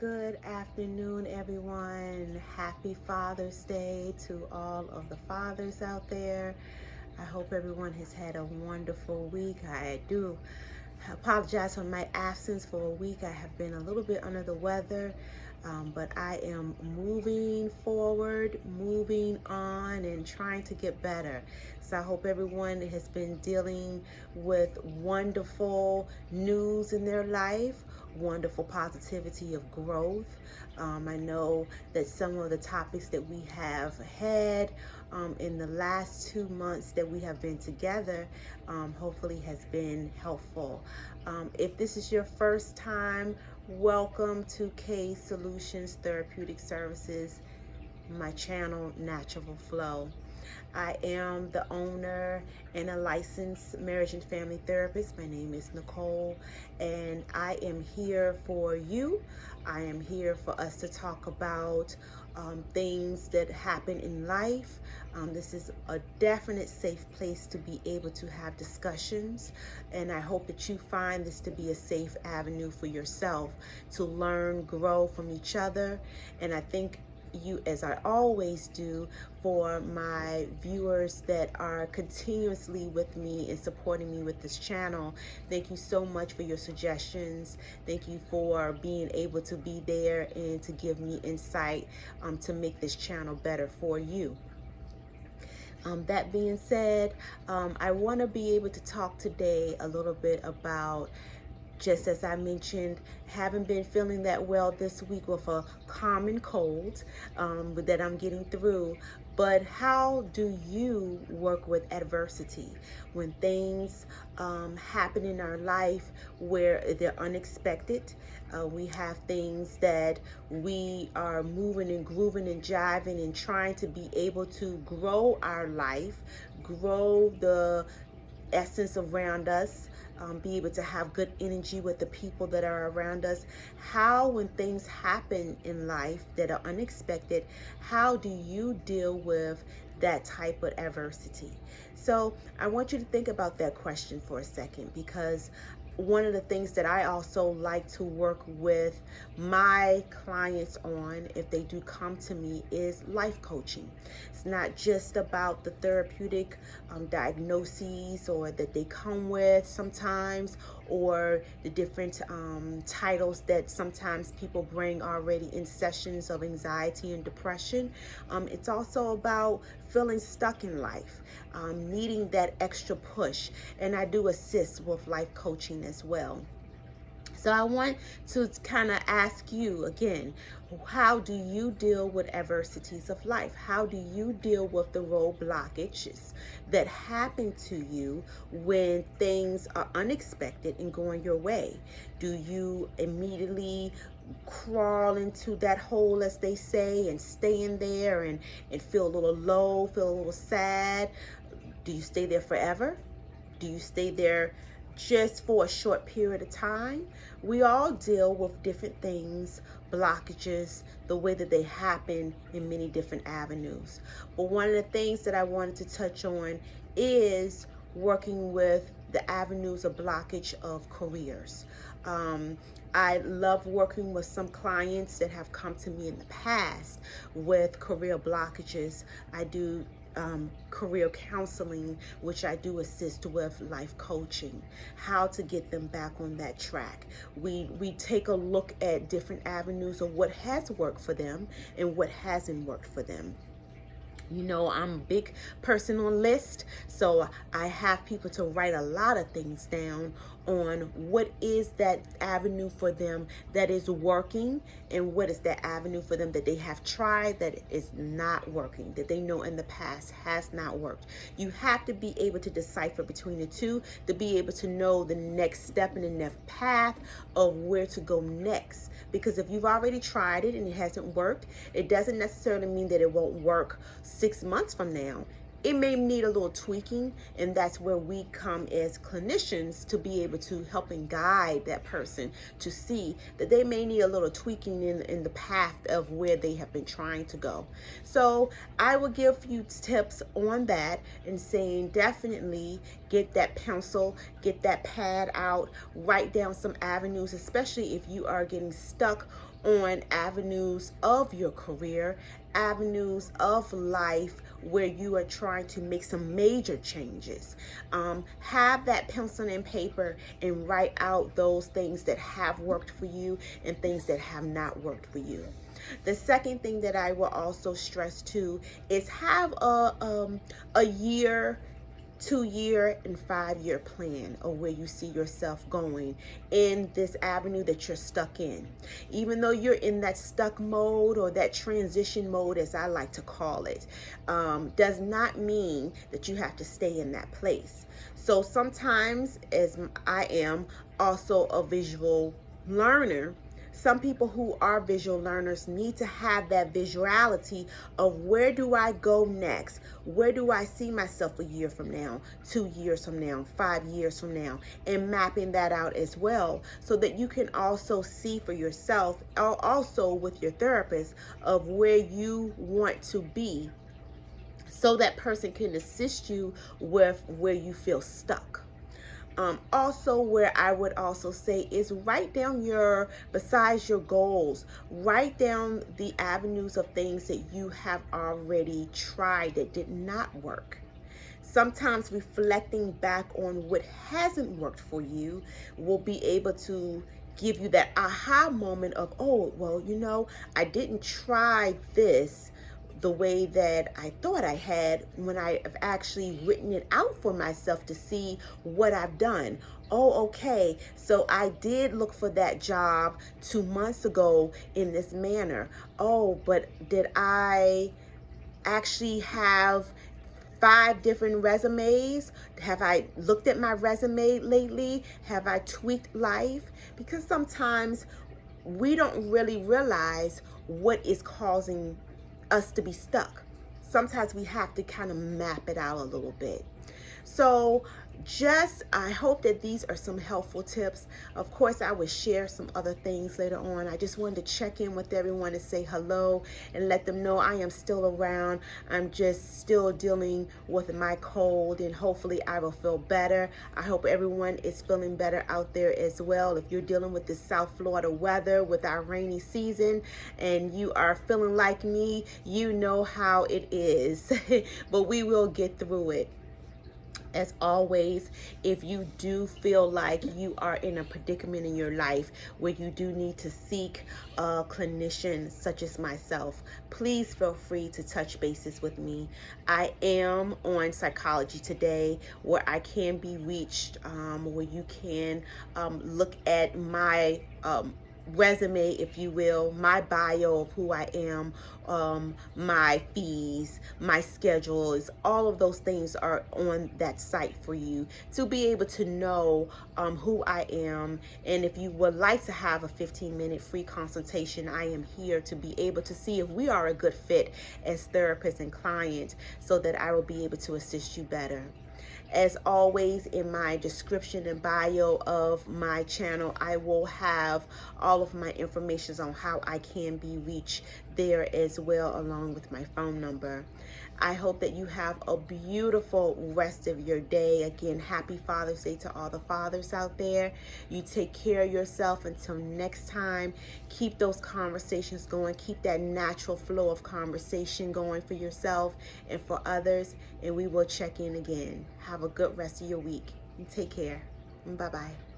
Good afternoon, everyone. Happy Father's Day to all of the fathers out there. I hope everyone has had a wonderful week. I do apologize for my absence for a week. I have been a little bit under the weather, but I am moving forward, moving on, and trying to get better. So I hope everyone has been dealing with wonderful news in their life, wonderful positivity of growth. I know that some of the topics that we have had in the last 2 months that we have been together hopefully has been helpful. If this is your first time, welcome to K Solutions Therapeutic Services, my channel, Natural Flow. I am the owner and a licensed marriage and family therapist. My name is Nicole, and I am here for you. I am here for us to talk about things that happen in life. This is a definite safe place to be able to have discussions, and I hope that you find this to be a safe avenue for yourself to learn, grow from each other. And I think you, as I always do, for my viewers that are continuously with me and supporting me with this channel, thank you so much for your suggestions. Thank you for being able to be there and to give me insight to make this channel better for you. That being said, I want to be able to talk today a little bit about, just as I mentioned, haven't been feeling that well this week with a common cold that I'm getting through. But how do you work with adversity when things happen in our life where they're unexpected? We have things that we are moving and grooving and jiving and trying to be able to grow our life, grow the essence around us, be able to have good energy with the people that are around us. How, when things happen in life that are unexpected, how do you deal with that type of adversity? So I want you to think about that question for a second, because one of the things that I also like to work with my clients on, if they do come to me, is life coaching. It's not just about the therapeutic diagnoses or that they come with sometimes, or the different titles that sometimes people bring already in sessions of anxiety and depression. It's also about feeling stuck in life, needing that extra push. And I do assist with life coaching as well. So I want to kind of ask you again, how do you deal with adversities of life? How do you deal with the road blockages that happen to you when things are unexpected and going your way? Do you immediately crawl into that hole, as they say, and stay in there and feel a little low, feel a little sad? Do you stay there forever? Do you stay there just for a short period of time? We all deal with different things, blockages, the way that they happen in many different avenues. But one of the things that I wanted to touch on is working with the avenues of blockage of careers. I love working with some clients that have come to me in the past with career blockages. I do career counseling, which I do assist with life coaching, how to get them back on that track. We take a look at different avenues of what has worked for them and what hasn't worked for them. You know, I'm a big person on list, so I have people to write a lot of things down on what is that avenue for them that is working, and what is that avenue for them that they have tried that is not working, that they know in the past has not worked. You have to be able to decipher between the two to be able to know the next step and the next path of where to go next. Because if you've already tried it and it hasn't worked, it doesn't necessarily mean that it won't work 6 months from now. it may need a little tweaking, and that's where we come as clinicians to be able to help and guide that person to see that they may need a little tweaking in the path of where they have been trying to go. So I will give you tips on that and saying definitely get that pencil, get that pad out, write down some avenues, especially if you are getting stuck on avenues of your career, avenues of life where you are trying to make some major changes. Have that pencil and paper and write out those things that have worked for you and things that have not worked for you. The second thing that I will also stress too is have a year, 2-year and 5-year plan of where you see yourself going in this avenue that you're stuck in. Even though you're in that stuck mode or that transition mode, as I like to call it, does not mean that you have to stay in that place. So sometimes, as I am also a visual learner, some people who are visual learners need to have that visuality of where do I go next? Where do I see myself a year from now, 2 years from now, 5 years from now, and mapping that out as well so that you can also see for yourself, also with your therapist, of where you want to be so that person can assist you with where you feel stuck. Also, where I would also say is write down besides your goals, write down the avenues of things that you have already tried that did not work. Sometimes reflecting back on what hasn't worked for you will be able to give you that aha moment of, oh, well, I didn't try this the way that I thought I had when I have actually written it out for myself to see what I've done. Oh, okay, so I did look for that job 2 months ago in this manner. Oh, but did I actually have 5 different resumes? Have I looked at my resume lately? Have I tweaked life? Because sometimes we don't really realize what is causing us to be stuck. Sometimes we have to kind of map it out a little bit. So I hope that these are some helpful tips. Of course, I will share some other things later on. I just wanted to check in with everyone and say hello and let them know I am still around. I'm just still dealing with my cold, and hopefully I will feel better. I hope everyone is feeling better out there as well. If you're dealing with the South Florida weather with our rainy season and you are feeling like me, you know how it is. But we will get through it. As always, if you do feel like you are in a predicament in your life where you do need to seek a clinician such as myself, please feel free to touch bases with me. I am on Psychology Today, where I can be reached, where you can look at my resume, if you will, my bio of who I am, my fees, my schedules, all of those things are on that site for you to be able to know who I am. And if you would like to have a 15-minute free consultation, I am here to be able to see if we are a good fit as therapist and client so that I will be able to assist you better. As always, in my description and bio of my channel, I will have all of my information on how I can be reached there as well, along with my phone number. I hope that you have a beautiful rest of your day. Again, happy Father's Day to all the fathers out there. You take care of yourself until next time. Keep those conversations going. Keep that natural flow of conversation going for yourself and for others. And we will check in again. Have a good rest of your week. Take care. Bye-bye.